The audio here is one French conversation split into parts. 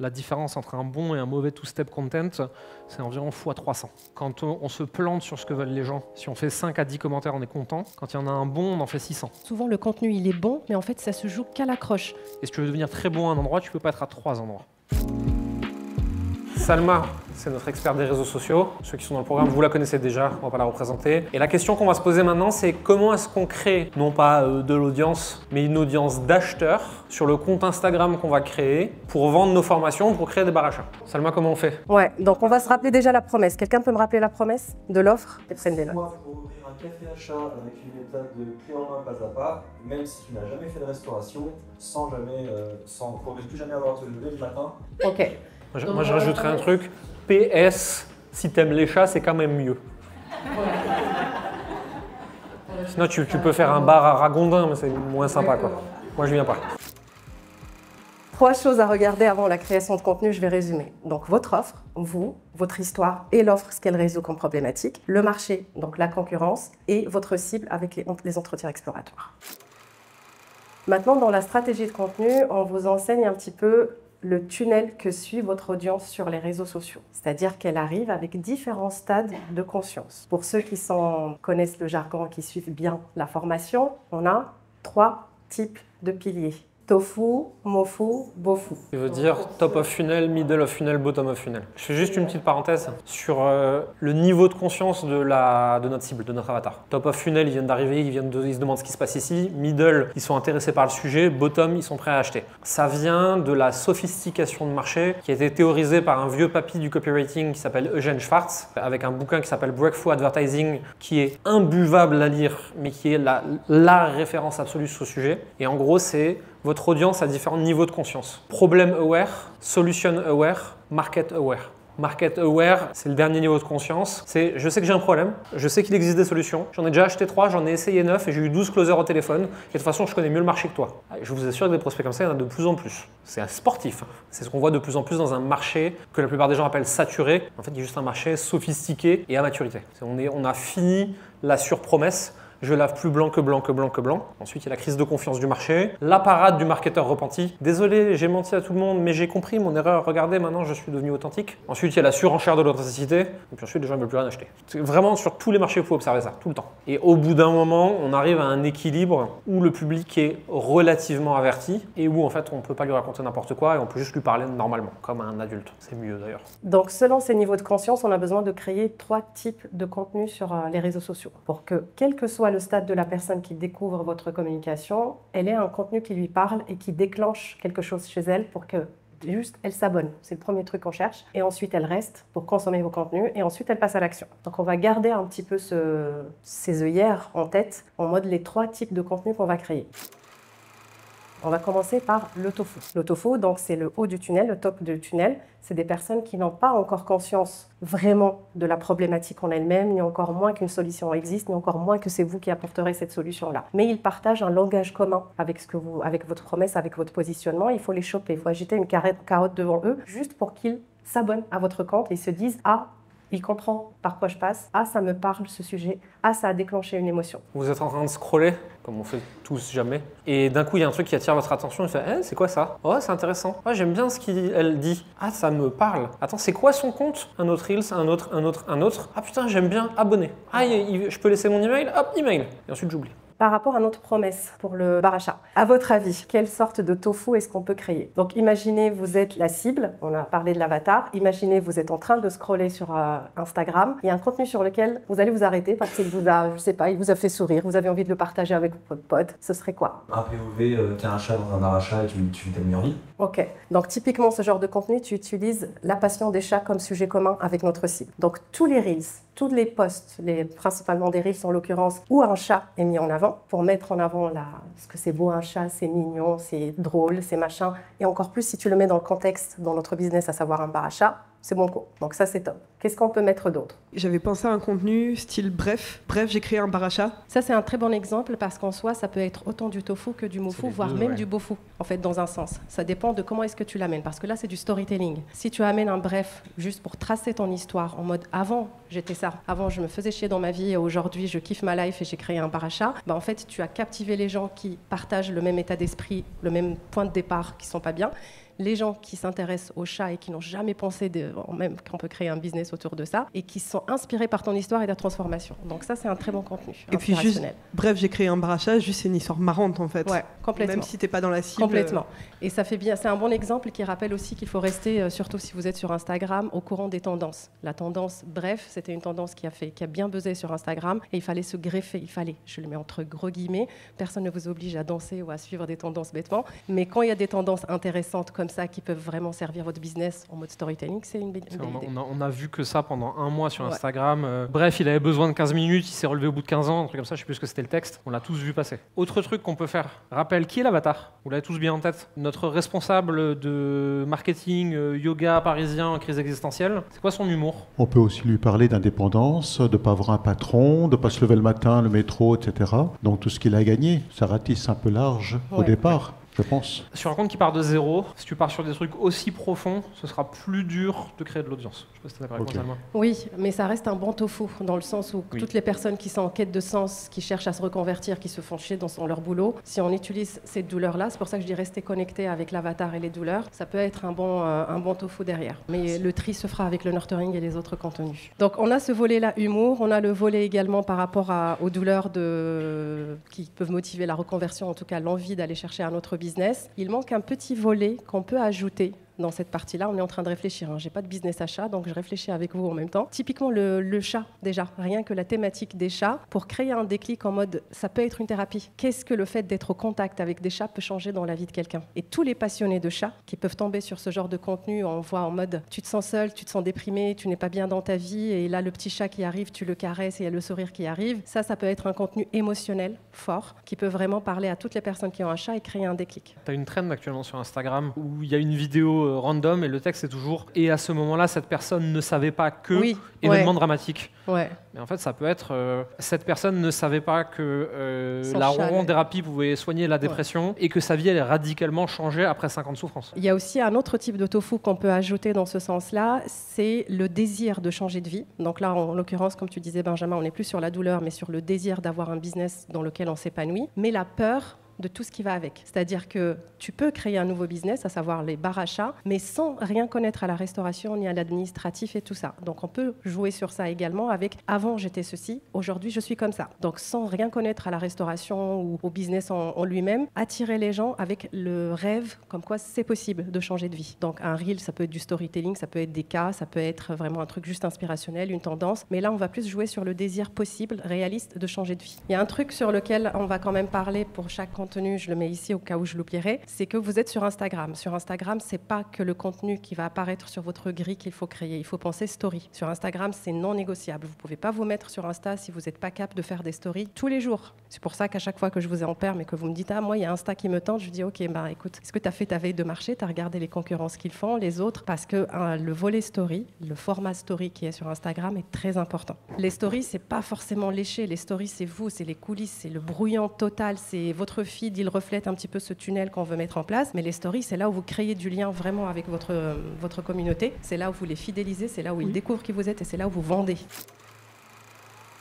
La différence entre un bon et un mauvais two-step content, c'est environ x300. Quand on se plante sur ce que veulent les gens, si on fait 5 à 10 commentaires, on est content. Quand il y en a un bon, on en fait 600. Souvent, le contenu, il est bon, mais en fait, ça se joue qu'à l'accroche. Et si tu veux devenir très bon à un endroit, tu peux pas être à 3 endroits. Salma, c'est notre expert des réseaux sociaux. Ceux qui sont dans le programme, vous la connaissez déjà, on va pas la représenter. Et la question qu'on va se poser maintenant, c'est comment est-ce qu'on crée, non pas de l'audience, mais une audience d'acheteurs sur le compte Instagram qu'on va créer pour vendre nos formations, pour créer des barachas. Salma, comment on fait? Ouais, donc on va se rappeler déjà la promesse. Quelqu'un peut me rappeler la promesse de l'offre? Prenne des notes. Moi, pour ouvrir un café achat avec une méthode de clé en main pas à pas, même si tu n'as jamais fait de restauration, sans ne plus jamais avoir te lever le matin. Ok. Moi, je rajouterais un truc. PS, si t'aimes les chats, c'est quand même mieux. Sinon, tu peux faire un bar à Ragondin, mais c'est moins sympa, quoi. Moi, je viens pas. 3 choses à regarder avant la création de contenu, je vais résumer. Donc votre offre, vous, votre histoire et l'offre, ce qu'elle résout comme problématique, le marché, donc la concurrence, et votre cible avec les entretiens exploratoires. Maintenant, dans la stratégie de contenu, on vous enseigne un petit peu le tunnel que suit votre audience sur les réseaux sociaux. C'est-à-dire qu'elle arrive avec différents stades de conscience. Pour ceux qui connaissent le jargon, qui suivent bien la formation, on a 3 types de piliers. Tofu, mofu, bofu. Je veux dire top of funnel, middle of funnel, bottom of funnel. Je fais juste une petite parenthèse sur le niveau de conscience de notre cible, de notre avatar. Top of funnel, ils viennent d'arriver, ils se demandent ce qui se passe ici. Middle, ils sont intéressés par le sujet. Bottom, ils sont prêts à acheter. Ça vient de la sophistication de marché qui a été théorisée par un vieux papy du copywriting qui s'appelle Eugène Schwartz, avec un bouquin qui s'appelle Breakthrough Advertising, qui est imbuvable à lire, mais qui est la référence absolue sur ce sujet. Et en gros, c'est votre audience a différents niveaux de conscience. Problem aware, solution aware, market aware. Market aware, c'est le dernier niveau de conscience. C'est je sais que j'ai un problème, je sais qu'il existe des solutions. J'en ai déjà acheté 3, j'en ai essayé 9 et j'ai eu 12 closers au téléphone. Et de toute façon, je connais mieux le marché que toi. Je vous assure que des prospects comme ça, il y en a de plus en plus. C'est un sportif. C'est ce qu'on voit de plus en plus dans un marché que la plupart des gens appellent saturé. En fait, il y a juste un marché sophistiqué et à maturité. On a fini la surpromesse. Je lave plus blanc que blanc que blanc que blanc. Ensuite, il y a la crise de confiance du marché, la parade du marketeur repenti. Désolé, j'ai menti à tout le monde, mais j'ai compris mon erreur. Regardez, maintenant, je suis devenu authentique. Ensuite, il y a la surenchère de l'authenticité. Et puis ensuite, les gens ne veulent plus rien acheter. Vraiment, sur tous les marchés, il faut observer ça, tout le temps. Et au bout d'un moment, on arrive à un équilibre où le public est relativement averti et où, en fait, on ne peut pas lui raconter n'importe quoi et on peut juste lui parler normalement, comme à un adulte. C'est mieux, d'ailleurs. Donc, selon ces niveaux de conscience, on a besoin de créer 3 types de contenus sur les réseaux sociaux pour que, quel que soit le stade de la personne qui découvre votre communication, elle ait un contenu qui lui parle et qui déclenche quelque chose chez elle pour que juste elle s'abonne. C'est le premier truc qu'on cherche. Et ensuite, elle reste pour consommer vos contenus et ensuite, elle passe à l'action. Donc, on va garder un petit peu ces œillères en tête en mode les 3 types de contenus qu'on va créer. On va commencer par le tofu. Le tofu, donc c'est le haut du tunnel, le top du tunnel. C'est des personnes qui n'ont pas encore conscience vraiment de la problématique en elle-même, ni encore moins qu'une solution existe, ni encore moins que c'est vous qui apporterez cette solution-là. Mais ils partagent un langage commun avec votre promesse, avec votre positionnement. Il faut les choper, il faut agiter une carotte devant eux, juste pour qu'ils s'abonnent à votre compte et se disent « Ah, il comprend par quoi je passe. Ah, ça me parle ce sujet. Ah, ça a déclenché une émotion. » Vous êtes en train de scroller, comme on fait tous jamais, et d'un coup, il y a un truc qui attire votre attention. Il fait « c'est quoi ça? Oh, c'est intéressant. Oh, j'aime bien ce qu'elle dit. Ah, ça me parle. Attends, c'est quoi son compte? Un autre Reels, un autre, un autre, un autre. Ah putain, j'aime bien. Abonné. Ah, je peux laisser mon email? Hop, email. Et ensuite, j'oublie. Par rapport à notre promesse pour le bar achat, à votre avis, quelle sorte de tofu est-ce qu'on peut créer? Donc imaginez, vous êtes la cible, on a parlé de l'avatar, imaginez, vous êtes en train de scroller sur Instagram, il y a un contenu sur lequel vous allez vous arrêter parce qu'il vous a, je sais pas, il vous a fait sourire, vous avez envie de le partager avec votre pote, ce serait quoi? Un POV, t'es un chat dans un bar achat et tu vis ta meilleure vie. Ok, donc typiquement ce genre de contenu, tu utilises la passion des chats comme sujet commun avec notre cible. Donc tous les Reels, tous les posts, principalement des Reels en l'occurrence, où un chat est mis en avant, pour mettre en avant ce que c'est beau un chat, c'est mignon, c'est drôle, c'est machin. Et encore plus si tu le mets dans le contexte, dans notre business, à savoir un bar à chat, c'est bon coup. Donc ça, c'est top. Qu'est-ce qu'on peut mettre d'autre? J'avais pensé à un contenu style bref. Bref, j'ai créé un bar à chat. Ça, c'est un très bon exemple parce qu'en soi, ça peut être autant du tofu que du mofu, voire même du bofu, en fait, dans un sens. Ça dépend de comment est-ce que tu l'amènes. Parce que là, c'est du storytelling. Si tu amènes un bref juste pour tracer ton histoire en mode avant, j'étais ça. Avant, je me faisais chier dans ma vie et aujourd'hui, je kiffe ma life et j'ai créé un bar à chat. Bah, en fait, tu as captivé les gens qui partagent le même état d'esprit, le même point de départ, qui sont pas bien. les gens qui s'intéressent aux chats et qui n'ont jamais pensé même qu'on peut créer un business autour de ça et qui sont inspirés par ton histoire et ta transformation. Donc ça, c'est un très bon contenu. Et puis juste, bref, j'ai créé un bar à chat, juste c'est une histoire marrante en fait. Ouais, complètement. Même si t'es pas dans la cible. Complètement. Et ça fait bien. C'est un bon exemple qui rappelle aussi qu'il faut rester, surtout si vous êtes sur Instagram, au courant des tendances. La tendance, bref, c'était une tendance qui a bien buzzé sur Instagram et il fallait se greffer. Je le mets entre gros guillemets, personne ne vous oblige à danser ou à suivre des tendances bêtement, mais quand il y a des tendances intéressantes comme ça qui peuvent vraiment servir votre business en mode storytelling, c'est une belle idée. On a vu que ça pendant un mois sur Instagram. Bref, il avait besoin de 15 minutes, il s'est relevé au bout de 15 ans, un truc comme ça, je sais plus ce que c'était le texte. On l'a tous vu passer. Autre truc qu'on peut faire, rappel, qui est l'avatar? Vous l'avez tous bien en tête. Notre responsable de marketing, yoga parisien, crise existentielle, c'est quoi son humour? On peut aussi lui parler d'indépendance, de ne pas avoir un patron, de ne pas se lever le matin, le métro, etc. Donc tout ce qu'il a gagné, ça ratisse un peu large au départ. Je pense. Sur un compte qui part de zéro, si tu pars sur des trucs aussi profonds, ce sera plus dur de créer de l'audience. Je sais pas si tu es d'accord avec moi, Salma. Oui, mais ça reste un bon tofu, dans le sens où toutes les personnes qui sont en quête de sens, qui cherchent à se reconvertir, qui se font chier dans leur boulot, si on utilise cette douleur-là, c'est pour ça que je dis rester connecté avec l'avatar et les douleurs, ça peut être un bon tofu derrière. Mais le tri se fera avec le nurturing et les autres contenus. Donc on a ce volet-là humour, on a le volet également par rapport aux douleurs qui peuvent motiver la reconversion, en tout cas l'envie d'aller chercher un autre business. Il manque un petit volet qu'on peut ajouter dans cette partie-là. On est en train de réfléchir. J'ai pas de business à chat, donc je réfléchis avec vous en même temps. Typiquement, le chat, déjà. Rien que la thématique des chats, pour créer un déclic en mode, ça peut être une thérapie. Qu'est-ce que le fait d'être au contact avec des chats peut changer dans la vie de quelqu'un? Et tous les passionnés de chats qui peuvent tomber sur ce genre de contenu, on voit en mode, tu te sens seul, tu te sens déprimé, tu n'es pas bien dans ta vie, et là, le petit chat qui arrive, tu le caresses et il y a le sourire qui arrive. Ça peut être un contenu émotionnel fort qui peut vraiment parler à toutes les personnes qui ont un chat et créer un déclic. Tu as une trend actuellement sur Instagram où il y a une vidéo random et le texte est toujours « et à ce moment-là, cette personne ne savait pas que… événement dramatique ». Mais en fait, ça peut être cette personne ne savait pas que la ronron-thérapie pouvait soigner la dépression et que sa vie allait radicalement changer après 5 ans de souffrance. Il y a aussi un autre type de tofu qu'on peut ajouter dans ce sens-là, c'est le désir de changer de vie. Donc là, en l'occurrence, comme tu disais Benjamin, on n'est plus sur la douleur, mais sur le désir d'avoir un business dans lequel on s'épanouit. Mais la peur de tout ce qui va avec. C'est-à-dire que tu peux créer un nouveau business, à savoir les bars à chats, mais sans rien connaître à la restauration ni à l'administratif et tout ça. Donc on peut jouer sur ça également avec « avant j'étais ceci, aujourd'hui je suis comme ça ». Donc sans rien connaître à la restauration ou au business en lui-même, attirer les gens avec le rêve comme quoi c'est possible de changer de vie. Donc un reel, ça peut être du storytelling, ça peut être des cas, ça peut être vraiment un truc juste inspirationnel, une tendance, mais là on va plus jouer sur le désir possible, réaliste de changer de vie. Il y a un truc sur lequel on va quand même parler pour chaque contenu, je le mets ici au cas où je l'oublierai, c'est que vous êtes sur Instagram. Sur Instagram, c'est pas que le contenu qui va apparaître sur votre grille qu'il faut créer. Il faut penser story. Sur Instagram, c'est non négociable. Vous pouvez pas vous mettre sur Insta si vous n'êtes pas capable de faire des stories tous les jours. C'est pour ça qu'à chaque fois que je vous ai en perme et que vous me dites « Ah, moi, il y a Insta qui me tente », je dis « Ok, bah écoute, est-ce que tu as fait ta veille de marché? Tu as regardé les concurrences qu'ils font, les autres ?» Parce que le volet story, le format story qui est sur Instagram est très important. Les stories, c'est pas forcément léché. Les stories, c'est vous, c'est les coulisses, c'est le brouillon total, c'est votre feed, il reflète un petit peu ce tunnel qu'on veut mettre en place. Mais les stories, c'est là où vous créez du lien vraiment avec votre communauté. C'est là où vous les fidélisez, c'est là où ils découvrent qui vous êtes et c'est là où vous vendez.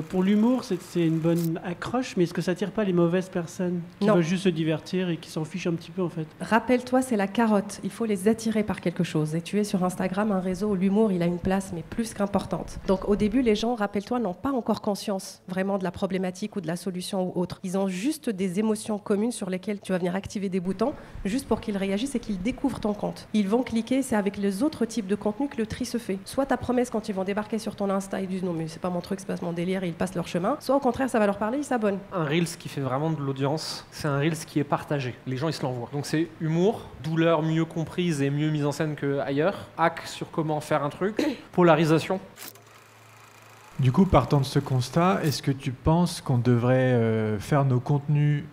Pour l'humour, c'est une bonne accroche, mais est-ce que ça attire pas les mauvaises personnes qui veulent juste se divertir et qui s'en fichent un petit peu en fait? Rappelle-toi, c'est la carotte. Il faut les attirer par quelque chose. Et tu es sur Instagram, un réseau où l'humour, il a une place, mais plus qu'importante. Donc au début, les gens, rappelle-toi, n'ont pas encore conscience vraiment de la problématique ou de la solution ou autre. Ils ont juste des émotions communes sur lesquelles tu vas venir activer des boutons, juste pour qu'ils réagissent et qu'ils découvrent ton compte. Ils vont cliquer, c'est avec les autres types de contenus que le tri se fait. Soit ta promesse quand ils vont débarquer sur ton Insta, ils disent non mais c'est pas mon truc, c'est pas mon délire, ils passent leur chemin, soit au contraire ça va leur parler, ils s'abonnent. Un Reels qui fait vraiment de l'audience, c'est un Reels qui est partagé. Les gens ils se l'envoient. Donc c'est humour, douleur mieux comprise et mieux mise en scène qu'ailleurs, hack sur comment faire un truc, polarisation. Du coup, partant de ce constat, est-ce que tu penses qu'on devrait faire nos contenus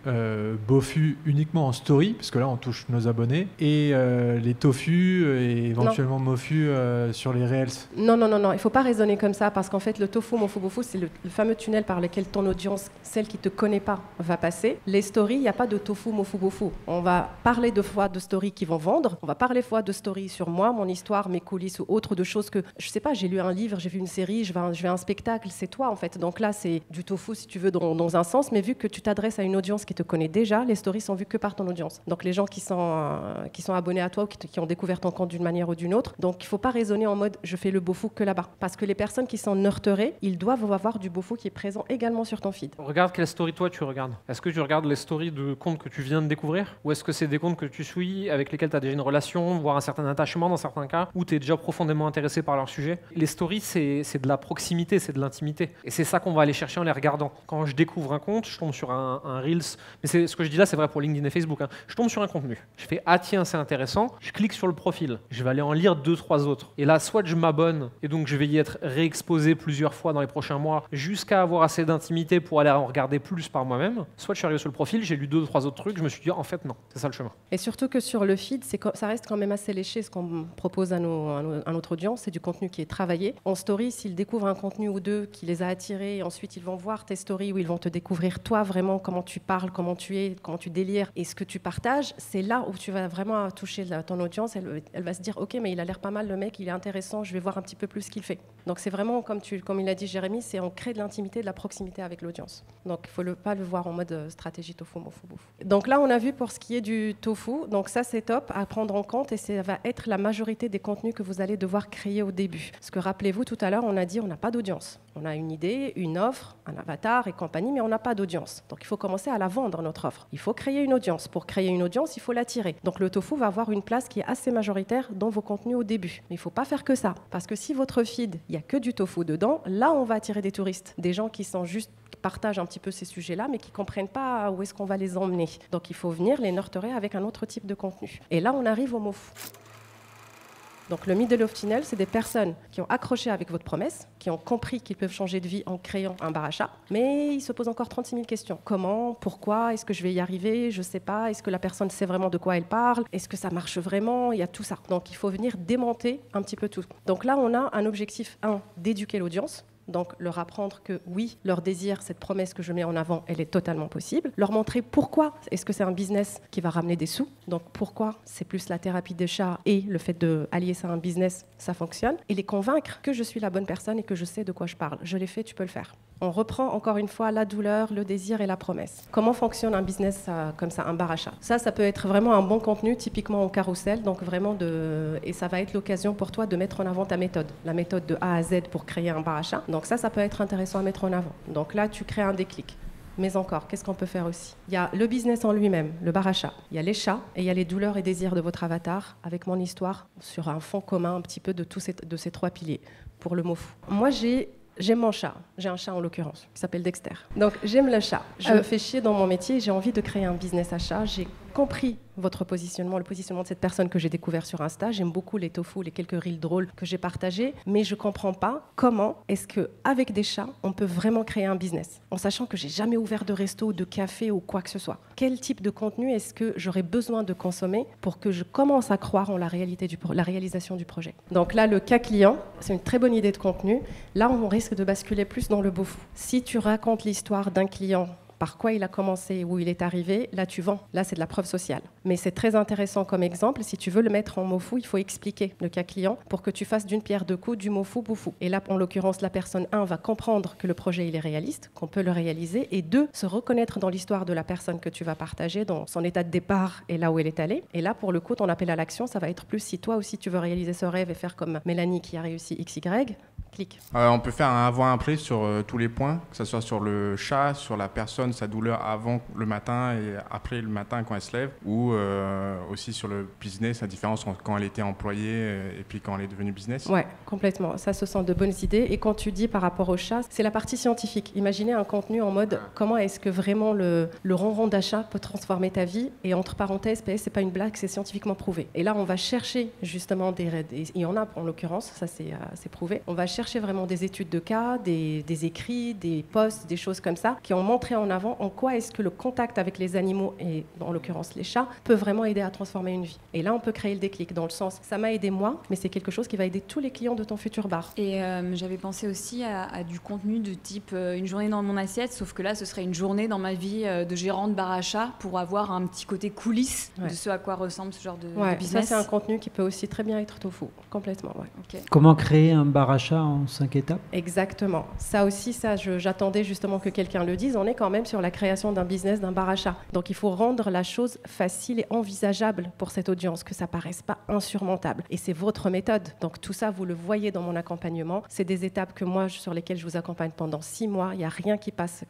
Bofu uniquement en story, parce que là on touche nos abonnés, et les tofu et éventuellement mofu sur les reels? Non, il ne faut pas raisonner comme ça, parce qu'en fait le tofu, mofu, bofu, c'est le fameux tunnel par lequel ton audience, celle qui ne te connaît pas, va passer. Les stories, il n'y a pas de tofu, mofu, bofu. On va parler de fois de stories qui vont vendre, on va parler fois de stories sur moi, mon histoire, mes coulisses ou autre de choses que, je sais pas, j'ai lu un livre, j'ai vu une série, je vais à un spectacle, spectacle, c'est toi en fait. Donc là, c'est du tofu si tu veux dans un sens, mais vu que tu t'adresses à une audience qui te connaît déjà, les stories sont vues que par ton audience. Donc les gens qui sont abonnés à toi ou qui ont découvert ton compte d'une manière ou d'une autre. Donc il ne faut pas raisonner en mode je fais le beau fou que là-bas. Parce que les personnes qui sont nurturées, ils doivent avoir du beau fou qui est présent également sur ton feed. Regarde quelle story toi tu regardes. Est-ce que tu regardes les stories de comptes que tu viens de découvrir, ou est-ce que c'est des comptes que tu suis avec lesquels tu as déjà une relation, voire un certain attachement dans certains cas, où tu es déjà profondément intéressé par leur sujet? Les stories, c'est de la proximité, c'est de l'intimité. Et c'est ça qu'on va aller chercher en les regardant. Quand je découvre un compte, je tombe sur un Reels, mais ce que je dis là, c'est vrai pour LinkedIn et Facebook. Hein. Je tombe sur un contenu. Je fais « Ah tiens, c'est intéressant », je clique sur le profil. Je vais aller en lire 2-3 autres. Et là, soit je m'abonne, et donc je vais y être réexposé plusieurs fois dans les prochains mois, jusqu'à avoir assez d'intimité pour aller en regarder plus par moi-même. Soit je suis arrivé sur le profil, j'ai lu 2-3 autres trucs, je me suis dit « En fait, non, c'est ça le chemin ». Et surtout que sur le feed, ça reste quand même assez léché ce qu'on propose à notre audience. C'est du contenu qui est travaillé. En story, s'ils découvrent un contenu ou deux qui les a attirés, et ensuite ils vont voir tes stories où ils vont te découvrir toi vraiment, comment tu parles, comment tu es, comment tu délires et ce que tu partages, c'est là où tu vas vraiment toucher ton audience. Elle va se dire ok, mais il a l'air pas mal le mec, il est intéressant, je vais voir un petit peu plus ce qu'il fait. Donc c'est vraiment comme il a dit Jérémy, c'est on crée de l'intimité, de la proximité avec l'audience. Donc il ne faut pas le voir en mode stratégie tofu, mofu, bouffe. Donc là on a vu pour ce qui est du tofu, donc ça c'est top à prendre en compte et ça va être la majorité des contenus que vous allez devoir créer au début. Parce que rappelez-vous tout à l'heure on a dit on n'a pas d'audience. On a une idée, une offre, un avatar et compagnie, mais on n'a pas d'audience. Donc il faut commencer à la vendre notre offre. Il faut créer une audience. Pour créer une audience, il faut l'attirer. Donc le tofu va avoir une place qui est assez majoritaire dans vos contenus au début. Mais il ne faut pas faire que ça. Parce que si votre feed, il n'y a que du tofu dedans, là on va attirer des touristes. Des gens qui sont juste partagent un petit peu ces sujets-là, mais qui ne comprennent pas où est-ce qu'on va les emmener. Donc il faut venir les nurturer avec un autre type de contenu. Et là on arrive au mofu. Donc le middle of tunnel, c'est des personnes qui ont accroché avec votre promesse, qui ont compris qu'ils peuvent changer de vie en créant un bar à chat, mais ils se posent encore 36 000 questions. Comment? Pourquoi? Est-ce que je vais y arriver? Je ne sais pas. Est-ce que la personne sait vraiment de quoi elle parle? Est-ce que ça marche vraiment? Il y a tout ça. Donc il faut venir démonter un petit peu tout. Donc là, on a un objectif, d'éduquer l'audience. Donc leur apprendre que oui, leur désir, cette promesse que je mets en avant, elle est totalement possible. Leur montrer pourquoi est-ce que c'est un business qui va ramener des sous. Donc pourquoi c'est plus la thérapie des chats et le fait d'allier ça à un business, ça fonctionne. Et les convaincre que je suis la bonne personne et que je sais de quoi je parle. Je l'ai fait, tu peux le faire. On reprend encore une fois la douleur, le désir et la promesse. Comment fonctionne un business comme ça, un bar à chat? Ça peut être vraiment un bon contenu, typiquement en carrousel. Donc vraiment et ça va être l'occasion pour toi de mettre en avant ta méthode. La méthode de A à Z pour créer un bar à chat. Donc ça peut être intéressant à mettre en avant. Donc là, tu crées un déclic. Mais encore, qu'est-ce qu'on peut faire aussi? Il y a le business en lui-même, le bar à chat. Il y a les chats et il y a les douleurs et désirs de votre avatar avec mon histoire sur un fond commun un petit peu de ces 3 piliers pour le mofu. Moi, j'aime mon chat. J'ai un chat en l'occurrence qui s'appelle Dexter. Donc j'aime le chat. Je me fais chier dans mon métier. J'ai envie de créer un business à chat. J'ai compris votre positionnement, le positionnement de cette personne que j'ai découvert sur Insta. J'aime beaucoup les tofu, les quelques reels drôles que j'ai partagés, mais je comprends pas comment est-ce qu'avec des chats, on peut vraiment créer un business, en sachant que j'ai jamais ouvert de resto, de café ou quoi que ce soit. Quel type de contenu est-ce que j'aurais besoin de consommer pour que je commence à croire en la réalisation du projet? Donc là, le cas client, c'est une très bonne idée de contenu. Là, on risque de basculer plus dans le beau fou. Si tu racontes l'histoire d'un client, par quoi il a commencé, où il est arrivé, là tu vends. Là, c'est de la preuve sociale. Mais c'est très intéressant comme exemple. Si tu veux le mettre en mofu, il faut expliquer le cas client pour que tu fasses d'une pierre deux coups du mofu boufou. Et là, en l'occurrence, la personne 1 va comprendre que le projet il est réaliste, qu'on peut le réaliser, et 2, se reconnaître dans l'histoire de la personne que tu vas partager, dans son état de départ et là où elle est allée. Et là, pour le coup, ton appel à l'action, ça va être plus si toi aussi tu veux réaliser ce rêve et faire comme Mélanie qui a réussi XY. Clique. On peut faire un avant et un après sur tous les points, que ce soit sur le chat, sur la personne, sa douleur avant le matin et après le matin quand elle se lève, ou aussi sur le business, la différence entre quand elle était employée et puis quand elle est devenue business. Ouais, complètement. Ça, ce sont de bonnes idées. Et quand tu dis par rapport au chat, c'est la partie scientifique. Imaginez un contenu en mode comment est-ce que vraiment le ronron d'achat peut transformer ta vie. Et entre parenthèses, PS, c'est pas une blague, c'est scientifiquement prouvé. Et là, on va chercher justement il y en a en l'occurrence, ça c'est prouvé. On va chercher vraiment des études de cas, des écrits, des posts, des choses comme ça, qui ont montré en avant en quoi est-ce que le contact avec les animaux, et en l'occurrence les chats, peut vraiment aider à transformer une vie. Et là, on peut créer le déclic, dans le sens, ça m'a aidé moi, mais c'est quelque chose qui va aider tous les clients de ton futur bar. Et j'avais pensé aussi à du contenu de type une journée dans mon assiette, sauf que là, ce serait une journée dans ma vie de gérante bar à chat pour avoir un petit côté coulisses de ce à quoi ressemble ce genre de business. Ça, c'est un contenu qui peut aussi très bien être tofu, complètement. Ouais. Okay. Comment créer un bar à chat en 5 étapes. Exactement. Ça aussi, j'attendais justement que quelqu'un le dise. On est quand même sur la création d'un business, d'un bar achat. Donc il faut rendre la chose facile et envisageable pour cette audience, que ça paraisse pas insurmontable. Et c'est votre méthode. Donc tout ça, vous le voyez dans mon accompagnement. C'est des étapes que moi, sur lesquelles je vous accompagne pendant 6 mois. Il n'y a rien qui passe,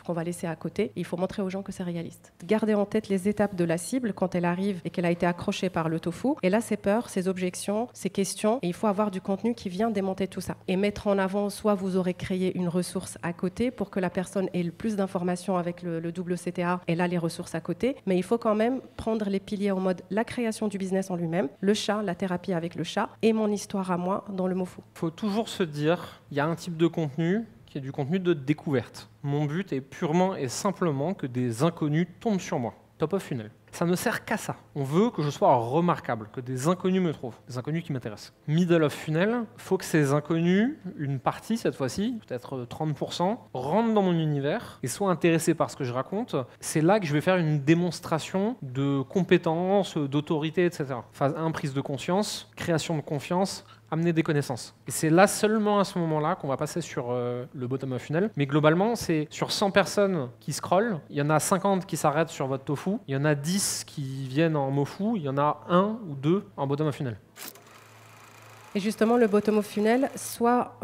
qu'on va laisser à côté. Et il faut montrer aux gens que c'est réaliste. Gardez en tête les étapes de la cible quand elle arrive et qu'elle a été accrochée par le tofu. Et là, ses peurs, ses objections, ses questions. Et il faut avoir du contenu qui vient démonter tout ça. Et mettre en avant, soit vous aurez créé une ressource à côté pour que la personne ait le plus d'informations avec le double CTA. Et là, les ressources à côté. Mais il faut quand même prendre les piliers en mode la création du business en lui-même, le chat, la thérapie avec le chat et mon histoire à moi dans le MoFu. Il faut toujours se dire, il y a un type de contenu qui est du contenu de découverte. Mon but est purement et simplement que des inconnus tombent sur moi. Top of funnel. Ça ne sert qu'à ça. On veut que je sois remarquable, que des inconnus me trouvent, des inconnus qui m'intéressent. Middle of funnel, il faut que ces inconnus, une partie cette fois-ci, peut-être 30%, rentrent dans mon univers et soient intéressés par ce que je raconte. C'est là que je vais faire une démonstration de compétences, d'autorité, etc. Phase 1, prise de conscience, création de confiance, amener des connaissances. Et c'est là seulement à ce moment-là qu'on va passer sur le bottom of funnel. Mais globalement, c'est sur 100 personnes qui scrollent, il y en a 50 qui s'arrêtent sur votre tofu, il y en a 10 qui viennent en MoFu, il y en a 1 ou 2 en bottom of funnel. Et justement, le bottom of funnel, soit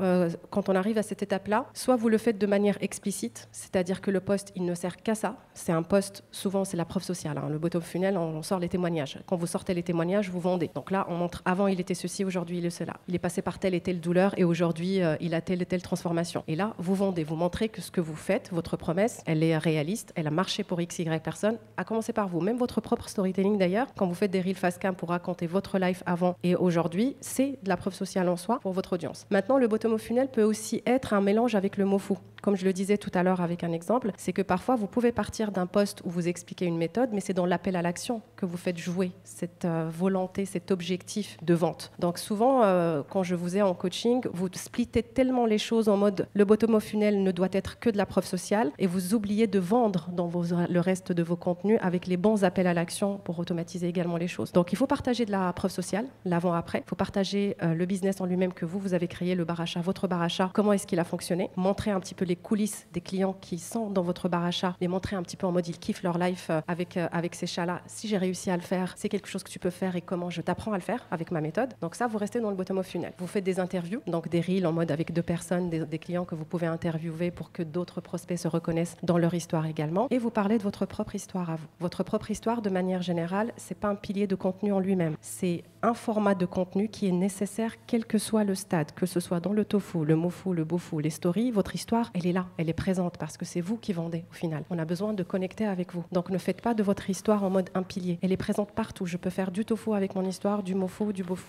quand on arrive à cette étape-là, soit vous le faites de manière explicite, c'est-à-dire que le post, il ne sert qu'à ça. C'est un post, souvent c'est la preuve sociale. Le bottom of funnel, on sort les témoignages. Quand vous sortez les témoignages, vous vendez. Donc là, on montre avant il était ceci, aujourd'hui il est cela. Il est passé par telle et telle douleur et aujourd'hui il a telle et telle transformation. Et là, vous vendez, vous montrez que ce que vous faites, votre promesse, elle est réaliste, elle a marché pour X, Y personnes, à commencer par vous. Même votre propre storytelling d'ailleurs, quand vous faites des reels fast cam pour raconter votre life avant et aujourd'hui, c'est de la preuve sociale en soi pour votre audience. Maintenant, le bottom of funnel peut aussi être un mélange avec le MoFu. Comme je le disais tout à l'heure avec un exemple, c'est que parfois vous pouvez partir d'un post où vous expliquez une méthode, mais c'est dans l'appel à l'action que vous faites jouer cette volonté, cet objectif de vente. Donc souvent, quand je vous ai en coaching, vous splittez tellement les choses en mode le bottom of funnel ne doit être que de la preuve sociale et vous oubliez de vendre dans le reste de vos contenus avec les bons appels à l'action pour automatiser également les choses. Donc il faut partager de la preuve sociale, l'avant-après. Il faut partager le business en lui-même que vous avez créé, le bar achat, votre bar achat, comment est-ce qu'il a fonctionné, montrer un petit peu les coulisses des clients qui sont dans votre bar achat, les montrer un petit peu en mode ils kiffent leur life avec ces chats-là. Si j'ai réussi à le faire, c'est quelque chose que tu peux faire et comment je t'apprends à le faire avec ma méthode. Donc ça, vous restez dans le bottom of funnel. Vous faites des interviews, donc des reels en mode avec 2 personnes, des clients que vous pouvez interviewer pour que d'autres prospects se reconnaissent dans leur histoire également. Et vous parlez de votre propre histoire à vous. Votre propre histoire, de manière générale, c'est pas un pilier de contenu en lui-même. C'est un format de contenu qui est nécessaire quel que soit le stade, que ce soit dans le tofu, le MoFu, le bofu, les stories. Votre histoire, elle est là, elle est présente parce que c'est vous qui vendez au final. On a besoin de connecter avec vous. Donc ne faites pas de votre histoire en mode un pilier. Elle est présente partout. Je peux faire du tofu avec mon histoire, du MoFu, du bofu.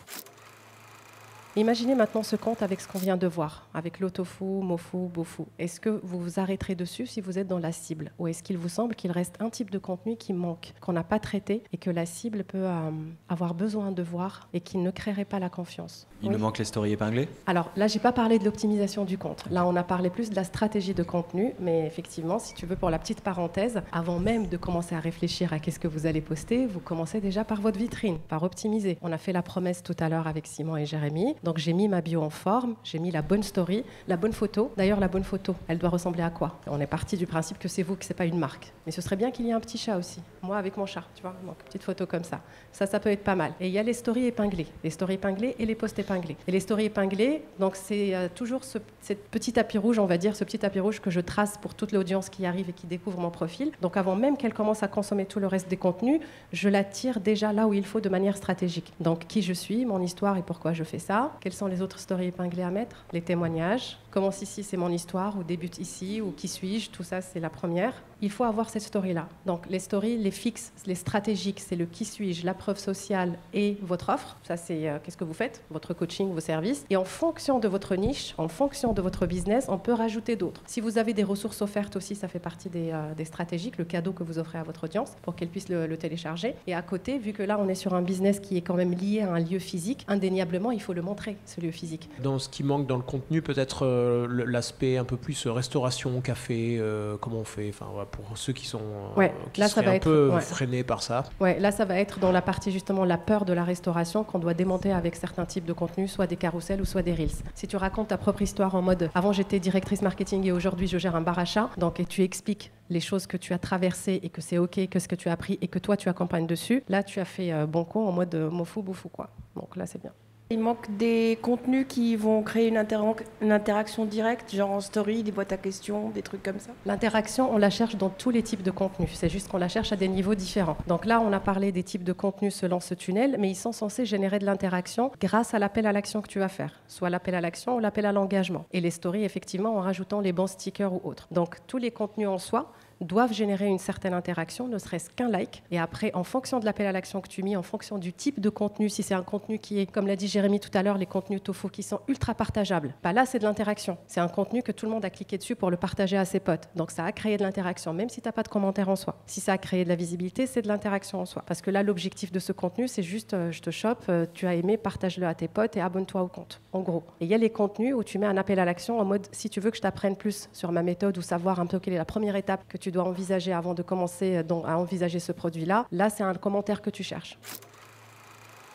Imaginez maintenant ce compte avec ce qu'on vient de voir, avec l'autofu, MoFu, bofu. Est-ce que vous vous arrêterez dessus si vous êtes dans la cible? Ou est-ce qu'il vous semble qu'il reste un type de contenu qui manque, qu'on n'a pas traité et que la cible peut avoir besoin de voir et qui ne créerait pas la confiance? Il nous manque les stories épinglées? Alors là, j'ai pas parlé de l'optimisation du compte. Là, on a parlé plus de la stratégie de contenu. Mais effectivement, si tu veux, pour la petite parenthèse, avant même de commencer à réfléchir à qu'est-ce que vous allez poster, vous commencez déjà par votre vitrine, par optimiser. On a fait la promesse tout à l'heure avec Simon et Jérémy. Donc j'ai mis ma bio en forme, j'ai mis la bonne story, la bonne photo. D'ailleurs, la bonne photo, elle doit ressembler à quoi? On est parti du principe que c'est vous, que c'est pas une marque. Mais ce serait bien qu'il y ait un petit chat aussi. Moi, avec mon chat, tu vois, donc petite photo comme ça. Ça peut être pas mal. Et il y a les stories épinglées. Les stories épinglées et les posts épinglés. Et les stories épinglées, donc c'est toujours ce petit tapis rouge, on va dire, ce petit tapis rouge que je trace pour toute l'audience qui arrive et qui découvre mon profil. Donc avant même qu'elle commence à consommer tout le reste des contenus, je la tire déjà là où il faut de manière stratégique. Donc qui je suis, mon histoire et pourquoi je fais ça, quelles sont les autres stories épinglées à mettre, les témoignages, commence ici, c'est mon histoire, ou débute ici, ou qui suis-je, tout ça c'est la première. Il faut avoir cette story-là. Donc les stories, les fixes, les stratégiques, c'est le qui suis-je, la preuve sociale et votre offre. Ça c'est qu'est-ce que vous faites, votre coaching, vos services. Et en fonction de votre niche, en fonction de votre business, on peut rajouter d'autres. Si vous avez des ressources offertes aussi, ça fait partie des stratégiques, le cadeau que vous offrez à votre audience pour qu'elle puisse le télécharger. Et à côté, vu que là on est sur un business qui est quand même lié à un lieu physique, indéniablement il faut le montrer. montrer ce lieu physique. Dans ce qui manque dans le contenu, peut-être l'aspect un peu plus restauration, café, comment on fait, enfin, voilà, pour ceux qui sont qui là, seraient ça va un peu être, freinés par ça. Ouais, là, ça va être dans la partie justement la peur de la restauration qu'on doit démonter avec certains types de contenus, soit des carousels ou soit des reels. Si tu racontes ta propre histoire en mode avant j'étais directrice marketing et aujourd'hui je gère un bar à chat, donc et tu expliques les choses que tu as traversées et que c'est ok, que ce que tu as appris et que toi tu accompagnes dessus, là tu as fait bon coup en mode mofu boufou quoi. Donc là c'est bien. Il manque des contenus qui vont créer une interaction directe, genre en story, des boîtes à questions, des trucs comme ça. L'interaction, on la cherche dans tous les types de contenus. C'est juste qu'on la cherche à des niveaux différents. Donc là, on a parlé des types de contenus selon ce tunnel, mais ils sont censés générer de l'interaction grâce à l'appel à l'action que tu vas faire. Soit l'appel à l'action ou l'appel à l'engagement. Et les stories, effectivement, en rajoutant les bons stickers ou autres. Donc tous les contenus en soi doivent générer une certaine interaction, ne serait-ce qu'un like. Et après, en fonction de l'appel à l'action que tu mets, en fonction du type de contenu, si c'est un contenu qui est, comme l'a dit Jérémy tout à l'heure, les contenus tofu qui sont ultra partageables, bah là, c'est de l'interaction. C'est un contenu que tout le monde a cliqué dessus pour le partager à ses potes. Donc ça a créé de l'interaction, même si tu n'as pas de commentaire en soi. Si ça a créé de la visibilité, c'est de l'interaction en soi. Parce que là, l'objectif de ce contenu, c'est juste, je te chope, tu as aimé, partage-le à tes potes et abonne-toi au compte, en gros. Et il y a les contenus où tu mets un appel à l'action en mode, si tu veux que je t'apprenne plus sur ma méthode ou savoir un peu quelle est la première étape que tu dois envisager avant de commencer à envisager ce produit-là, là, c'est un commentaire que tu cherches.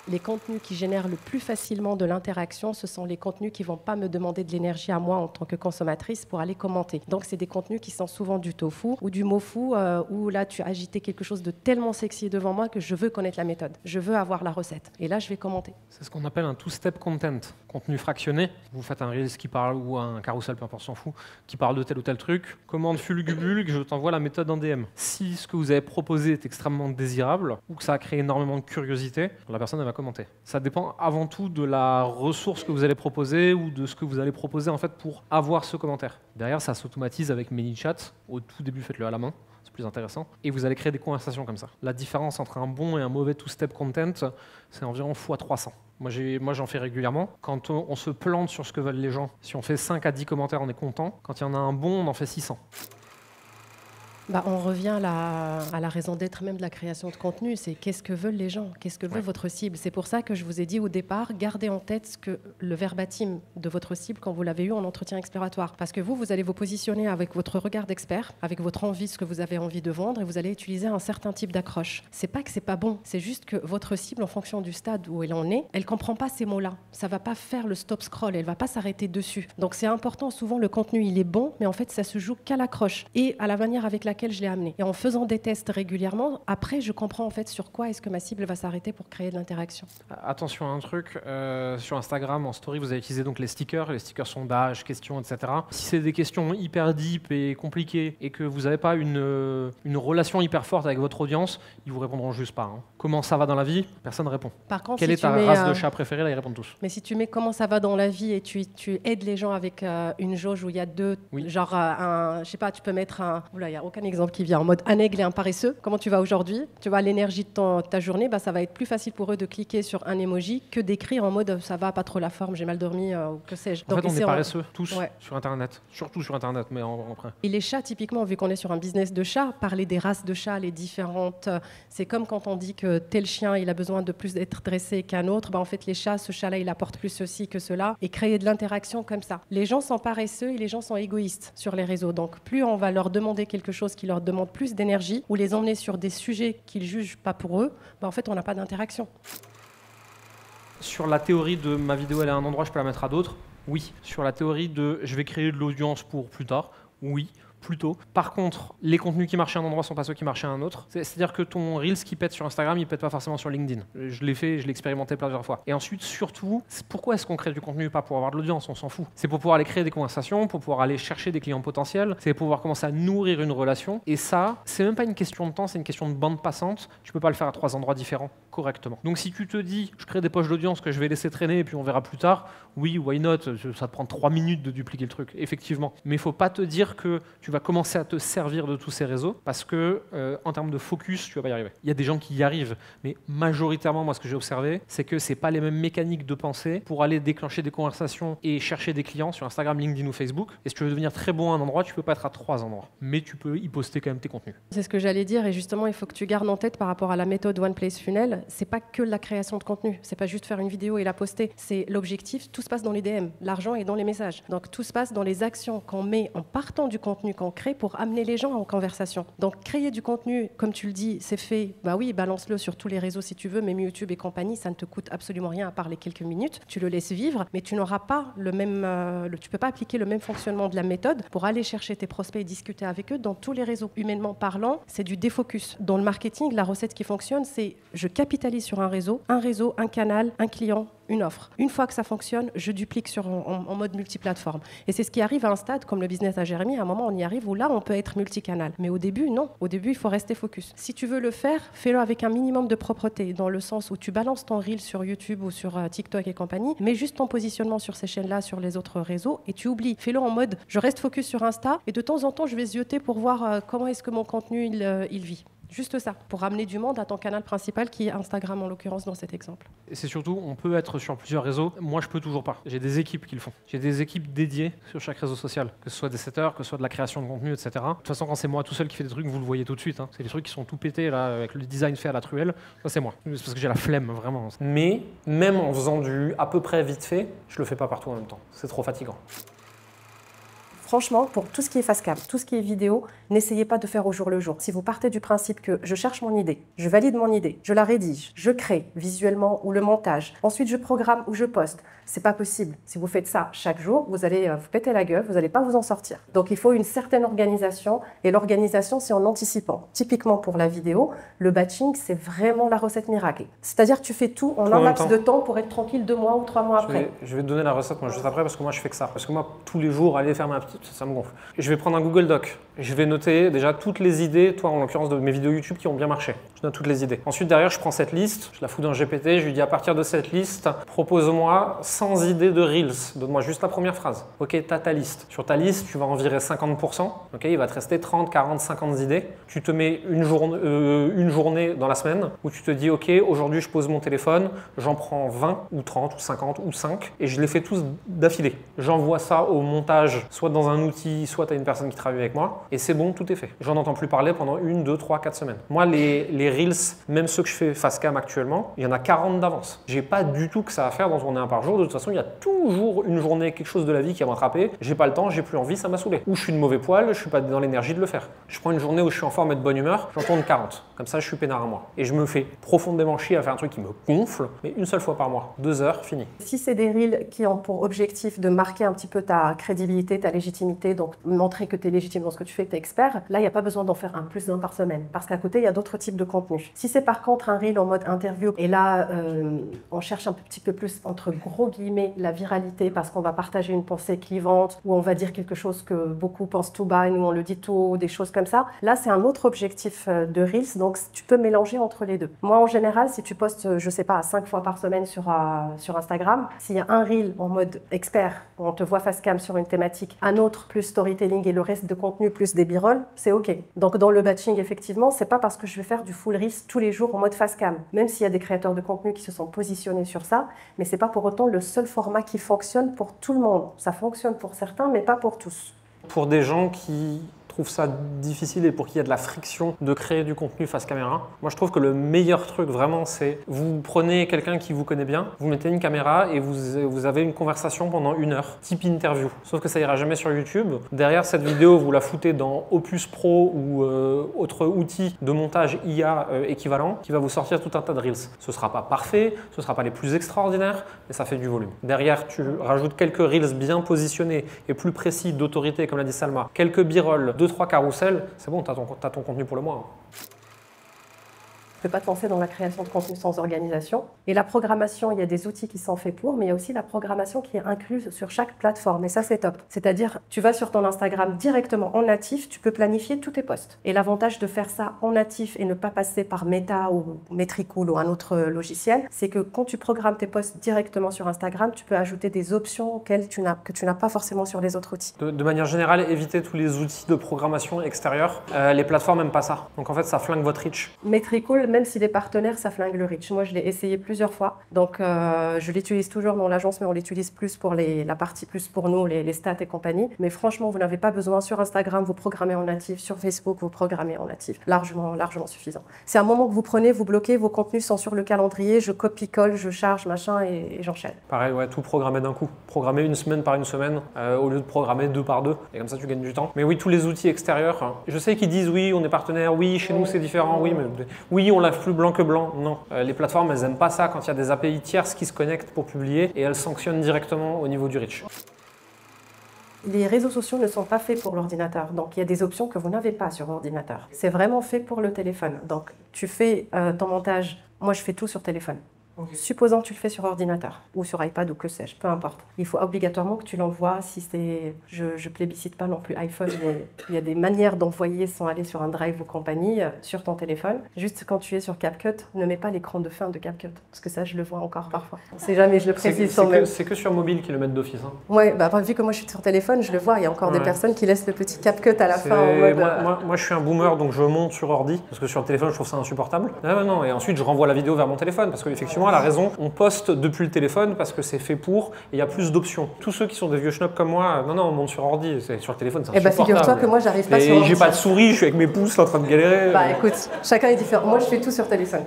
Les contenus qui génèrent le plus facilement de l'interaction, ce sont les contenus qui ne vont pas me demander de l'énergie à moi en tant que consommatrice pour aller commenter. Donc, c'est des contenus qui sont souvent du tofu ou du mofu, où là, tu as agité quelque chose de tellement sexy devant moi que je veux connaître la méthode. Je veux avoir la recette. Et là, je vais commenter. C'est ce qu'on appelle un two-step content, contenu fractionné. Vous faites un Reels qui parle, ou un carousel, peu importe, s'en fout, qui parle de tel ou tel truc. Commande fulgubulgue, je t'envoie la méthode en DM. Si ce que vous avez proposé est extrêmement désirable, ou que ça a créé énormément de curiosité, la personne, elle va commenter. Ça dépend avant tout de la ressource que vous allez proposer ou de ce que vous allez proposer en fait pour avoir ce commentaire. Derrière, ça s'automatise avec ManyChat. Au tout début, faites-le à la main, c'est plus intéressant. Et vous allez créer des conversations comme ça. La différence entre un bon et un mauvais two-step content, c'est environ x300. Moi, j'en fais régulièrement. Quand on se plante sur ce que veulent les gens, si on fait 5 à 10 commentaires, on est content. Quand il y en a un bon, on en fait 600. On revient à la raison d'être même de la création de contenu, c'est qu'est-ce que veulent les gens, qu'est-ce que veut votre cible. C'est pour ça que je vous ai dit au départ, gardez en tête ce que le verbatim de votre cible quand vous l'avez eu en entretien exploratoire. Parce que vous allez vous positionner avec votre regard d'expert, avec votre envie, ce que vous avez envie de vendre, et vous allez utiliser un certain type d'accroche. C'est pas que c'est pas bon, c'est juste que votre cible, en fonction du stade où elle en est, elle comprend pas ces mots-là. Ça va pas faire le stop scroll, elle va pas s'arrêter dessus. Donc c'est important, souvent le contenu il est bon, mais en fait ça se joue qu'à l'accroche et à la manière avec laquelle je l'ai amené. Et en faisant des tests régulièrement, après, je comprends en fait sur quoi est-ce que ma cible va s'arrêter pour créer de l'interaction. Attention à un truc, sur Instagram, en story, vous avez utilisé donc les stickers sondages, questions, etc. Si c'est des questions hyper deep et compliquées et que vous n'avez pas une relation hyper forte avec votre audience, ils vous répondront juste pas. Comment ça va dans la vie? Personne ne répond. Par contre, quelle est ta race de chat préférée? Là, ils répondent tous. Mais si tu mets comment ça va dans la vie et tu aides les gens avec une jauge où il y a deux, genre je sais pas, tu peux mettre il n'y a aucun exemple qui vient en mode un aigle et un paresseux. Comment tu vas aujourd'hui? Tu vois, l'énergie de ta journée, ça va être plus facile pour eux de cliquer sur un emoji que d'écrire en mode ça va, pas trop la forme, j'ai mal dormi, ou que sais-je. En fait, on est paresseux, tous, sur Internet. Surtout sur Internet, mais après. Et les chats, typiquement, vu qu'on est sur un business de chats, parler des races de chats, les différentes... C'est comme quand on dit que tel chien, il a besoin de plus d'être dressé qu'un autre. En fait, les chats, ce chat-là, il apporte plus ceci que cela. Et créer de l'interaction comme ça. Les gens sont paresseux et les gens sont égoïstes sur les réseaux. Donc, plus on va leur demander quelque chose qui leur demande plus d'énergie ou les emmener sur des sujets qu'ils jugent pas pour eux, en fait, on n'a pas d'interaction. Sur la théorie de ma vidéo, elle est à un endroit, je peux la mettre à d'autres. Oui. Sur la théorie de je vais créer de l'audience pour plus tard. Oui. Plutôt. Par contre, les contenus qui marchent à un endroit ne sont pas ceux qui marchent à un autre. C'est-à-dire que ton Reels qui pète sur Instagram, il ne pète pas forcément sur LinkedIn. Je l'ai fait, je l'ai expérimenté plusieurs fois. Et ensuite, surtout, pourquoi est-ce qu'on crée du contenu? Pas pour avoir de l'audience, on s'en fout. C'est pour pouvoir aller créer des conversations, pour pouvoir aller chercher des clients potentiels, c'est pour pouvoir commencer à nourrir une relation. Et ça, c'est même pas une question de temps, c'est une question de bande passante. Tu peux pas le faire à 3 endroits différents correctement. Donc si tu te dis, je crée des poches d'audience que je vais laisser traîner et puis on verra plus tard, oui, why not? Ça te prend 3 minutes de dupliquer le truc, effectivement. Mais il faut pas te dire que tu vas commencer à te servir de tous ces réseaux parce que en termes de focus, tu vas pas y arriver. Il y a des gens qui y arrivent, mais majoritairement, moi, ce que j'ai observé, c'est que c'est pas les mêmes mécaniques de pensée pour aller déclencher des conversations et chercher des clients sur Instagram, LinkedIn ou Facebook. Et si tu veux devenir très bon à un endroit, tu peux pas être à 3 endroits, mais tu peux y poster quand même tes contenus. C'est ce que j'allais dire, et justement, il faut que tu gardes en tête par rapport à la méthode One Place Funnel. c'est pas que la création de contenu. C'est pas juste faire une vidéo et la poster. C'est l'objectif. Tout se passe dans les DM. L'argent est dans les messages. Donc tout se passe dans les actions qu'on met en partant du contenu qu'on crée pour amener les gens en conversation. Donc créer du contenu, comme tu le dis, c'est fait. Bah oui, balance-le sur tous les réseaux si tu veux, même YouTube et compagnie, ça ne te coûte absolument rien à part les quelques minutes. Tu le laisses vivre, mais tu n'auras pas le même, tu peux pas appliquer le même fonctionnement de la méthode pour aller chercher tes prospects et discuter avec eux dans tous les réseaux. Humainement parlant, c'est du défocus. Dans le marketing, la recette qui fonctionne, c'est je capitalise sur un réseau, un canal, un client, une offre. Une fois que ça fonctionne, je duplique en mode multiplateforme. Et c'est ce qui arrive à un stade comme le business à Jérémy. À un moment, on y arrive où là, on peut être multicanal. Mais au début, non. Au début, il faut rester focus. Si tu veux le faire, fais-le avec un minimum de propreté, dans le sens où tu balances ton reel sur YouTube ou sur TikTok et compagnie, mets juste ton positionnement sur ces chaînes-là, sur les autres réseaux, et tu oublies. Fais-le en mode, je reste focus sur Insta, et de temps en temps, je vais zioter pour voir comment est-ce que mon contenu, il vit. Juste ça, pour ramener du monde à ton canal principal qui est Instagram en l'occurrence dans cet exemple. Et c'est surtout, on peut être sur plusieurs réseaux. Moi, je peux toujours pas. J'ai des équipes qui le font. J'ai des équipes dédiées sur chaque réseau social, que ce soit des setters, que ce soit de la création de contenu, etc. De toute façon, quand c'est moi tout seul qui fais des trucs, vous le voyez tout de suite. Hein. C'est des trucs qui sont tout pétés là, avec le design fait à la truelle. Ça, c'est moi. C'est parce que j'ai la flemme, vraiment. Mais même en faisant du à peu près vite fait, je le fais pas partout en même temps. C'est trop fatigant. Franchement, pour tout ce qui est facecam, tout ce qui est vidéo, n'essayez pas de faire au jour le jour. Si vous partez du principe que je cherche mon idée, je valide mon idée, je la rédige, je crée visuellement ou le montage, ensuite je programme ou je poste, c'est pas possible. Si vous faites ça chaque jour, vous allez vous péter la gueule, vous n'allez pas vous en sortir. Donc il faut une certaine organisation, et l'organisation, c'est en anticipant. Typiquement pour la vidéo, le batching, c'est vraiment la recette miracle. C'est-à-dire que tu fais tout en un laps de temps pour être tranquille 2 mois ou 3 mois après. Je vais te donner la recette moi, juste après, parce que moi je fais que ça. Parce que moi, tous les jours, aller faire ma petite, ça me gonfle. Je vais prendre un Google Doc. Je vais noter déjà toutes les idées, toi en l'occurrence de mes vidéos YouTube qui ont bien marché. Je note toutes les idées. Ensuite derrière, je prends cette liste, je la fous dans GPT, je lui dis à partir de cette liste, propose-moi 100 idées de Reels. Donne-moi juste la première phrase. Ok, t'as ta liste. Sur ta liste, tu vas en virer 50%. Ok, il va te rester 30, 40, 50 idées. Tu te mets une journée dans la semaine où tu te dis ok, aujourd'hui je pose mon téléphone, j'en prends 20 ou 30 ou 50 ou 5 et je les fais tous d'affilée. J'envoie ça au montage, soit dans un outil, soit à une personne qui travaille avec moi. Et c'est bon, tout est fait. J'en entends plus parler pendant 1, 2, 3, 4 semaines. Moi, les Reels, même ceux que je fais face cam actuellement, il y en a 40 d'avance. J'ai pas du tout que ça à faire d'en tourner un par jour. De toute façon, il y a toujours une journée, quelque chose de la vie qui va m'attraper. J'ai pas le temps, j'ai plus envie, ça m'a saoulé. Ou je suis de mauvais poil, je suis pas dans l'énergie de le faire. Je prends une journée où je suis en forme et de bonne humeur, j'en tourne 40. Comme ça, je suis peinard à moi. Et je me fais profondément chier à faire un truc qui me gonfle, mais une seule fois par mois. 2 heures, fini. Si c'est des Reels qui ont pour objectif de marquer un petit peu ta crédibilité, ta légitimité, donc montrer que tu es légitime dans ce que tu fais, que tu es expert, là, il n'y a pas besoin d'en faire plus d'un par semaine. Parce qu'à côté, il y a d'autres types de contenus. Si c'est par contre un Reel en mode interview, et là, on cherche un petit peu plus, entre gros guillemets, la viralité, parce qu'on va partager une pensée clivante, ou on va dire quelque chose que beaucoup pensent tout bas, et nous on le dit tout haut, des choses comme ça. Là, c'est un autre objectif de Reels, donc tu peux mélanger entre les deux. Moi, en général, si tu postes, je sais pas, 5 fois par semaine sur Instagram, s'il y a un Reel en mode expert, où on te voit face cam sur une thématique, un autre plus storytelling et le reste de contenu plus des b-roll, c'est OK. Donc dans le batching, effectivement, c'est pas parce que je vais faire du full Reels tous les jours en mode face cam, même s'il y a des créateurs de contenu qui se sont positionnés sur ça, mais c'est pas pour autant le seul format qui fonctionne pour tout le monde. Ça fonctionne pour certains, mais pas pour tous. Pour des gens qui trouvent ça difficile et pour qu'il y ait de la friction de créer du contenu face caméra, moi je trouve que le meilleur truc vraiment c'est vous prenez quelqu'un qui vous connaît bien, vous mettez une caméra et vous avez une conversation pendant 1 heure, type interview. Sauf que ça ira jamais sur YouTube. Derrière cette vidéo, vous la foutez dans Opus Pro ou autre outil de montage IA équivalent qui va vous sortir tout un tas de Reels. Ce sera pas parfait, ce sera pas les plus extraordinaires, mais ça fait du volume. Derrière, tu rajoutes quelques Reels bien positionnés et plus précis d'autorité, comme l'a dit Salma, quelques b-roll, 2-3 carousels, c'est bon, t'as ton contenu pour le mois. Tu ne peux pas te lancer dans la création de contenu sans organisation. Et la programmation, il y a des outils qui sont faits pour, mais il y a aussi la programmation qui est incluse sur chaque plateforme. Et ça, c'est top. C'est-à-dire, tu vas sur ton Instagram directement en natif, tu peux planifier tous tes posts. Et l'avantage de faire ça en natif et ne pas passer par Meta ou Metricool ou un autre logiciel, c'est que quand tu programmes tes posts directement sur Instagram, tu peux ajouter des options que tu n'as pas forcément sur les autres outils. De manière générale, évitez tous les outils de programmation extérieure. Les plateformes n'aiment pas ça. Donc en fait, ça flingue votre reach. Metricool, même s'il est partenaire, ça flingue le reach. Moi, je l'ai essayé plusieurs fois. Donc, je l'utilise toujours dans l'agence, mais on l'utilise plus pour la partie plus pour nous, les stats et compagnie. Mais franchement, vous n'avez pas besoin. Sur Instagram, vous programmez en natif. Sur Facebook, vous programmez en natif. Largement suffisant. C'est un moment que vous prenez, vous bloquez, vos contenus sont sur le calendrier, je copie-colle, je charge, machin, et j'enchaîne. Pareil, ouais, tout programmer d'un coup. Programmer une semaine par une semaine, au lieu de programmer 2 par 2. Et comme ça, tu gagnes du temps. Mais oui, tous les outils extérieurs, hein. Je sais qu'ils disent oui, on est partenaire, oui, chez nous c'est différent, oui, mais oui, on lave plus blanc que blanc. Non. Les plateformes, elles n'aiment pas ça quand il y a des API tierces qui se connectent pour publier et elles sanctionnent directement au niveau du reach. Les réseaux sociaux ne sont pas faits pour l'ordinateur, donc il y a des options que vous n'avez pas sur ordinateur. C'est vraiment fait pour le téléphone. Donc tu fais ton montage, moi je fais tout sur téléphone. Okay. Supposons que tu le fais sur ordinateur ou sur iPad ou que sais-je, peu importe. Il faut obligatoirement que tu l'envoies si c'est... Je plébiscite pas non plus iPhone, mais il y a des manières d'envoyer sans aller sur un drive ou compagnie sur ton téléphone. Juste quand tu es sur CapCut, ne mets pas l'écran de fin de CapCut, parce que ça je le vois encore parfois. On sait jamais, je le précise sans même. C'est que sur mobile qu'ils le mettent d'office. Hein. Ouais, bah vu que moi je suis sur téléphone, je le vois, il y a encore des personnes qui laissent le petit CapCut à la fin en mode... Moi je suis un boomer, donc je monte sur ordi, parce que sur le téléphone je trouve ça insupportable. Non, et ensuite je renvoie la vidéo vers mon téléphone, parce qu'effectivement elle a raison, on poste depuis le téléphone parce que c'est fait pour, et il y a plus d'options. Tous ceux qui sont des vieux schnocks comme moi, non, on monte sur ordi, sur le téléphone, c'est insupportable. Et figure-toi que moi j'arrive pas sur ordi. J'ai pas de souris, je suis avec mes pouces là en train de galérer. Bah écoute, chacun est différent. Moi je fais tout sur téléphone.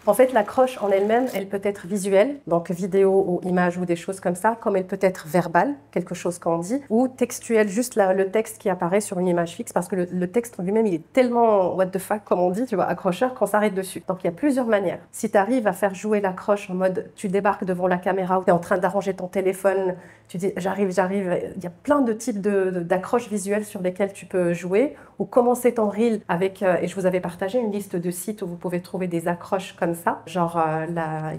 En fait, l'accroche en elle-même, elle peut être visuelle, donc vidéo ou image ou des choses comme ça, comme elle peut être verbale, quelque chose qu'on dit, ou textuelle, juste le texte qui apparaît sur une image fixe, parce que le texte en lui-même, il est tellement what the fuck, comme on dit, tu vois, accrocheur, qu'on s'arrête dessus. Donc il y a plusieurs manières. Si tu arrives à faire jouer l'accroche en mode, tu débarques devant la caméra, ou tu es en train d'arranger ton téléphone, tu dis j'arrive, il y a plein de types d'accroches visuelles sur lesquelles tu peux jouer, ou commencer ton reel avec, et je vous avais partagé une liste de sites où vous pouvez trouver des accroches comme ça. Genre,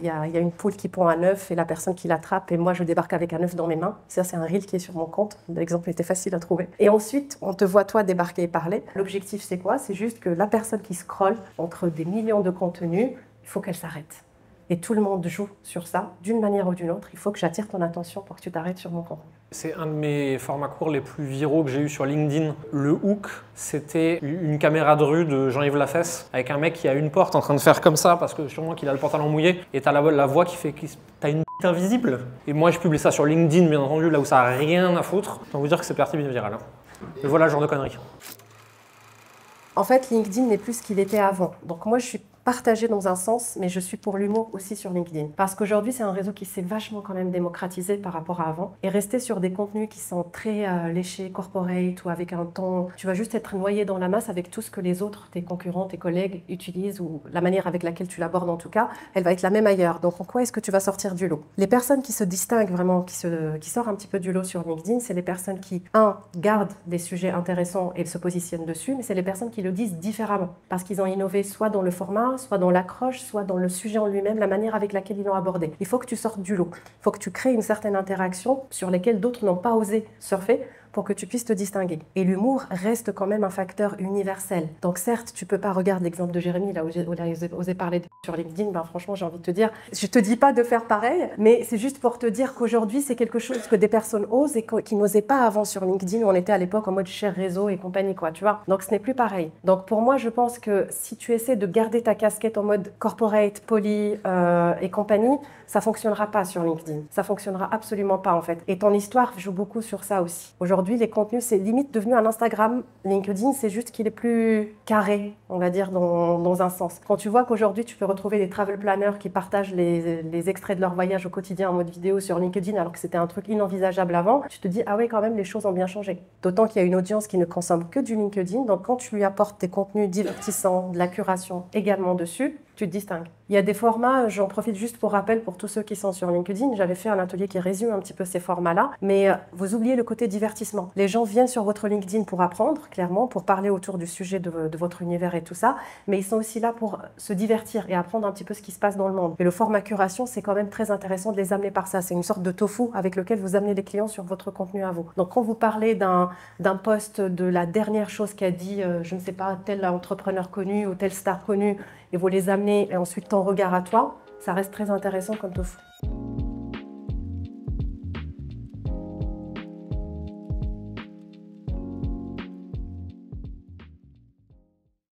il y a une poule qui pond un œuf et la personne qui l'attrape et moi je débarque avec un œuf dans mes mains. Ça, c'est un reel qui est sur mon compte. L'exemple était facile à trouver. Et ensuite, on te voit toi débarquer et parler. L'objectif, c'est quoi? C'est juste que la personne qui scrolle entre des millions de contenus, il faut qu'elle s'arrête. Et tout le monde joue sur ça, d'une manière ou d'une autre. Il faut que j'attire ton attention pour que tu t'arrêtes sur mon contenu. C'est un de mes formats courts les plus viraux que j'ai eu sur LinkedIn. Le hook, c'était une caméra de rue de Jean-Yves Lafesse avec un mec qui a une porte en train de faire comme ça parce que sûrement qu'il a le pantalon mouillé et t'as la voix qui fait t'as une bite invisible. Et moi je publie ça sur LinkedIn bien entendu là où ça a rien à foutre. Je peux vous dire que c'est parti bien viral. Hein. Mais voilà le genre de conneries. En fait, LinkedIn n'est plus ce qu'il était avant. Donc moi je suis partagée dans un sens, mais je suis pour l'humour aussi sur LinkedIn. Parce qu'aujourd'hui, c'est un réseau qui s'est vachement quand même démocratisé par rapport à avant. Et rester sur des contenus qui sont très léchés, corporate ou avec un ton... Tu vas juste être noyé dans la masse avec tout ce que les autres, tes concurrents, tes collègues utilisent ou la manière avec laquelle tu l'abordes en tout cas, elle va être la même ailleurs. Donc en quoi est-ce que tu vas sortir du lot? Les personnes qui se distinguent vraiment, qui sortent un petit peu du lot sur LinkedIn, c'est les personnes qui, gardent des sujets intéressants et se positionnent dessus, mais c'est les personnes qui le disent différemment. Parce qu'ils ont innové soit dans le format, soit dans l'accroche, soit dans le sujet en lui-même, la manière avec laquelle ils l'ont abordé. Il faut que tu sortes du lot. Il faut que tu crées une certaine interaction sur lesquelles d'autres n'ont pas osé surfer pour que tu puisses te distinguer. Et l'humour reste quand même un facteur universel. Donc certes, tu peux pas regarder l'exemple de Jérémy, là où il a osé parler sur LinkedIn, ben franchement, j'ai envie de te dire, je te dis pas de faire pareil, mais c'est juste pour te dire qu'aujourd'hui, c'est quelque chose que des personnes osent et qui n'osaient pas avant sur LinkedIn, où on était à l'époque en mode cher réseau et compagnie, quoi, tu vois. Donc ce n'est plus pareil. Donc pour moi, je pense que si tu essaies de garder ta casquette en mode corporate, poli et compagnie, ça fonctionnera pas sur LinkedIn. Ça fonctionnera absolument pas, en fait. Et ton histoire joue beaucoup sur ça aussi. Aujourd'hui, les contenus, c'est limite devenu un Instagram. LinkedIn, c'est juste qu'il est plus carré, on va dire, dans un sens. Quand tu vois qu'aujourd'hui, tu peux retrouver des travel planners qui partagent les extraits de leur voyage au quotidien en mode vidéo sur LinkedIn, alors que c'était un truc inenvisageable avant, tu te dis, ah ouais, quand même, les choses ont bien changé. D'autant qu'il y a une audience qui ne consomme que du LinkedIn. Donc, quand tu lui apportes des contenus divertissants, de la curation également dessus, tu te distingues. Il y a des formats, j'en profite juste pour rappel pour tous ceux qui sont sur LinkedIn, j'avais fait un atelier qui résume un petit peu ces formats-là, mais vous oubliez le côté divertissement. Les gens viennent sur votre LinkedIn pour apprendre, clairement, pour parler autour du sujet de votre univers et tout ça, mais ils sont aussi là pour se divertir et apprendre un petit peu ce qui se passe dans le monde. Et le format curation, c'est quand même très intéressant de les amener par ça. C'est une sorte de tofu avec lequel vous amenez les clients sur votre contenu à vous. Donc quand vous parlez d'un post de la dernière chose qu'a dit, je ne sais pas, tel entrepreneur connu ou telle star connue, et vous les amenez et ensuite ton regard à toi, ça reste très intéressant comme tofu.